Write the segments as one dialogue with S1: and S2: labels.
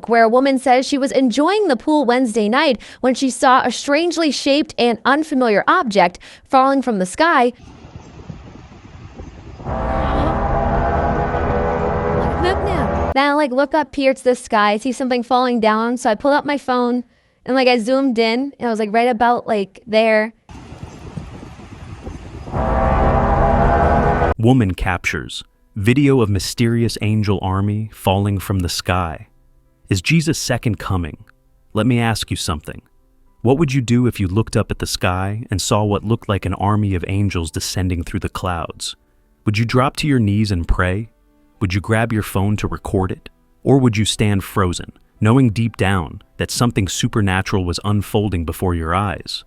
S1: where a woman says she was enjoying the pool Wednesday night when she saw a strangely shaped and unfamiliar object falling from the sky. Then I look up here to the sky, I see something falling down, so I pulled up my phone and I zoomed in and I was right about there.
S2: Woman captures video of mysterious angel army falling from the sky. Is Jesus' second coming? Let me ask you something. What would you do if you looked up at the sky and saw what looked like an army of angels descending through the clouds? Would you drop to your knees and pray? Would you grab your phone to record it? Or would you stand frozen, knowing deep down that something supernatural was unfolding before your eyes?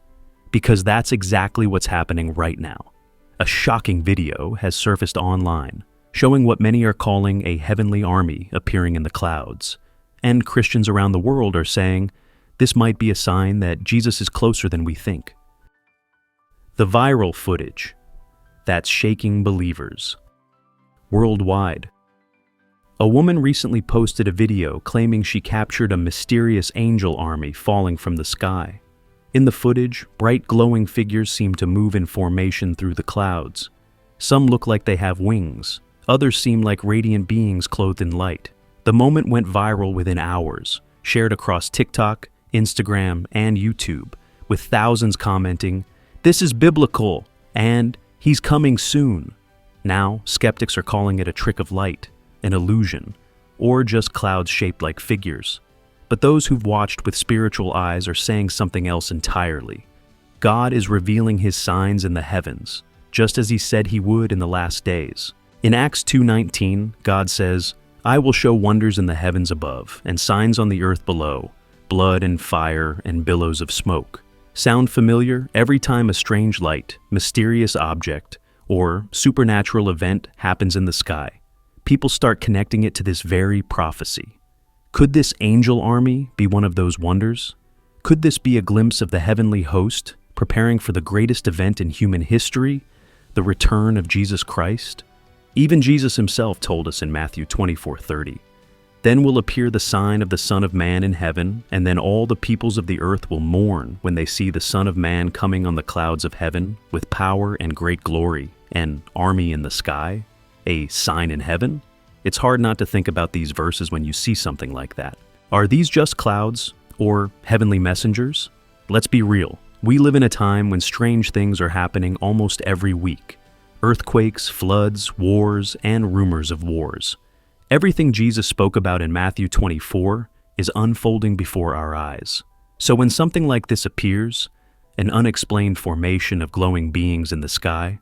S2: Because that's exactly what's happening right now. A shocking video has surfaced online, showing what many are calling a heavenly army appearing in the clouds. And Christians around the world are saying this might be a sign that Jesus is closer than we think. The viral footage that's shaking believers worldwide. A woman recently posted a video claiming she captured a mysterious angel army falling from the sky. In the footage, bright glowing figures seem to move in formation through the clouds. Some look like they have wings, others seem like radiant beings clothed in light. The moment went viral within hours, shared across TikTok, Instagram, and YouTube, with thousands commenting, "This is biblical," and "He's coming soon." Now, skeptics are calling it a trick of light, an illusion, or just clouds shaped like figures. But those who've watched with spiritual eyes are saying something else entirely. God is revealing his signs in the heavens, just as he said he would in the last days. In Acts 2:19, God says, "I will show wonders in the heavens above, and signs on the earth below, blood and fire and billows of smoke." Sound familiar? Every time a strange light, mysterious object, or supernatural event happens in the sky, people start connecting it to this very prophecy. Could this angel army be one of those wonders? Could this be a glimpse of the heavenly host preparing for the greatest event in human history, the return of Jesus Christ? Even Jesus himself told us in Matthew 24:30, "Then will appear the sign of the Son of Man in heaven, and then all the peoples of the earth will mourn when they see the Son of Man coming on the clouds of heaven with power and great glory, an army in the sky." A sign in heaven? It's hard not to think about these verses when you see something like that. Are these just clouds or heavenly messengers? Let's be real. We live in a time when strange things are happening almost every week. Earthquakes, floods, wars, and rumors of wars. Everything Jesus spoke about in Matthew 24 is unfolding before our eyes. So when something like this appears, an unexplained formation of glowing beings in the sky,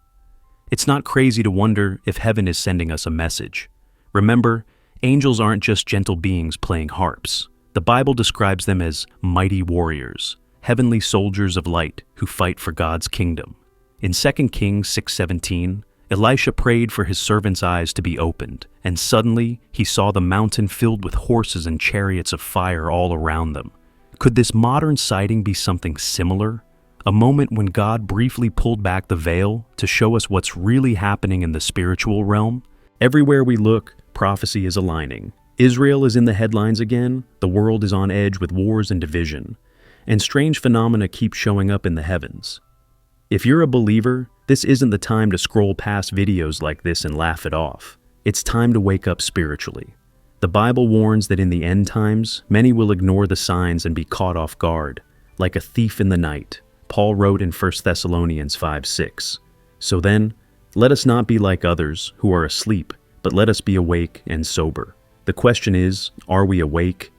S2: it's not crazy to wonder if heaven is sending us a message. Remember, angels aren't just gentle beings playing harps. The Bible describes them as mighty warriors, heavenly soldiers of light who fight for God's kingdom. In 2 Kings 6:17, Elisha prayed for his servant's eyes to be opened, and suddenly he saw the mountain filled with horses and chariots of fire all around them. Could this modern sighting be something similar? A moment when God briefly pulled back the veil to show us what's really happening in the spiritual realm? Everywhere we look, prophecy is aligning. Israel is in the headlines again, the world is on edge with wars and division, and strange phenomena keep showing up in the heavens. If you're a believer, this isn't the time to scroll past videos like this and laugh it off. It's time to wake up spiritually. The Bible warns that in the end times, many will ignore the signs and be caught off guard, like a thief in the night. Paul wrote in 1 Thessalonians 5:6. So then, let us not be like others who are asleep, but let us be awake and sober. The question is, are we awake?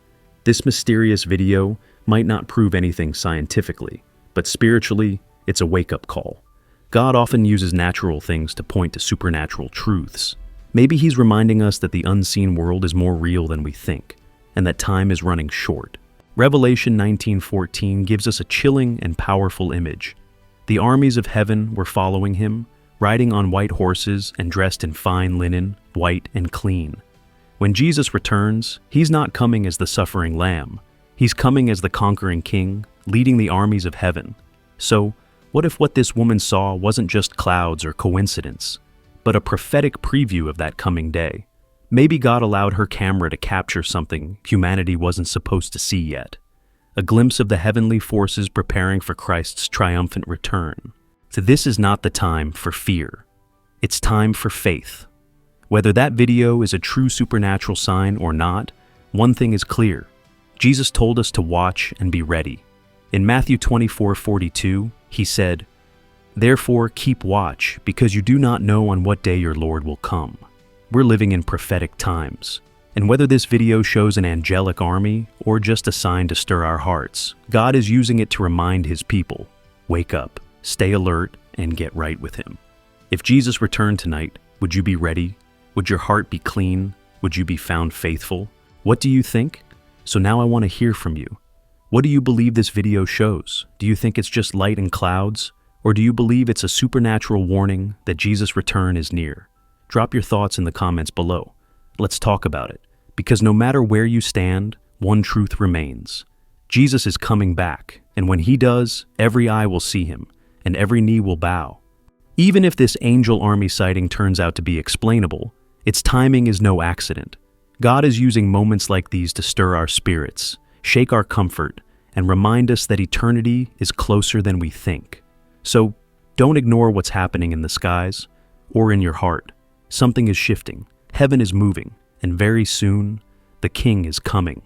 S2: This mysterious video might not prove anything scientifically, but spiritually, it's a wake-up call. God often uses natural things to point to supernatural truths. Maybe he's reminding us that the unseen world is more real than we think, and that time is running short. Revelation 19:14 gives us a chilling and powerful image. The armies of heaven were following him, riding on white horses and dressed in fine linen, white and clean. When Jesus returns, he's not coming as the suffering lamb. He's coming as the conquering king, leading the armies of heaven. So, what if what this woman saw wasn't just clouds or coincidence, but a prophetic preview of that coming day? Maybe God allowed her camera to capture something humanity wasn't supposed to see yet. A glimpse of the heavenly forces preparing for Christ's triumphant return. So this is not the time for fear. It's time for faith. Whether that video is a true supernatural sign or not, one thing is clear. Jesus told us to watch and be ready. In Matthew 24:42, he said, "Therefore keep watch, because you do not know on what day your Lord will come." We're living in prophetic times. And whether this video shows an angelic army or just a sign to stir our hearts, God is using it to remind his people, wake up, stay alert, and get right with him. If Jesus returned tonight, would you be ready? Would your heart be clean? Would you be found faithful? What do you think? So now I want to hear from you. What do you believe this video shows? Do you think it's just light and clouds? Or do you believe it's a supernatural warning that Jesus' return is near? Drop your thoughts in the comments below. Let's talk about it. Because no matter where you stand, one truth remains. Jesus is coming back, and when he does, every eye will see him, and every knee will bow. Even if this angel army sighting turns out to be explainable, its timing is no accident. God is using moments like these to stir our spirits, shake our comfort, and remind us that eternity is closer than we think. So, don't ignore what's happening in the skies or in your heart. Something is shifting, heaven is moving, and very soon, the King is coming.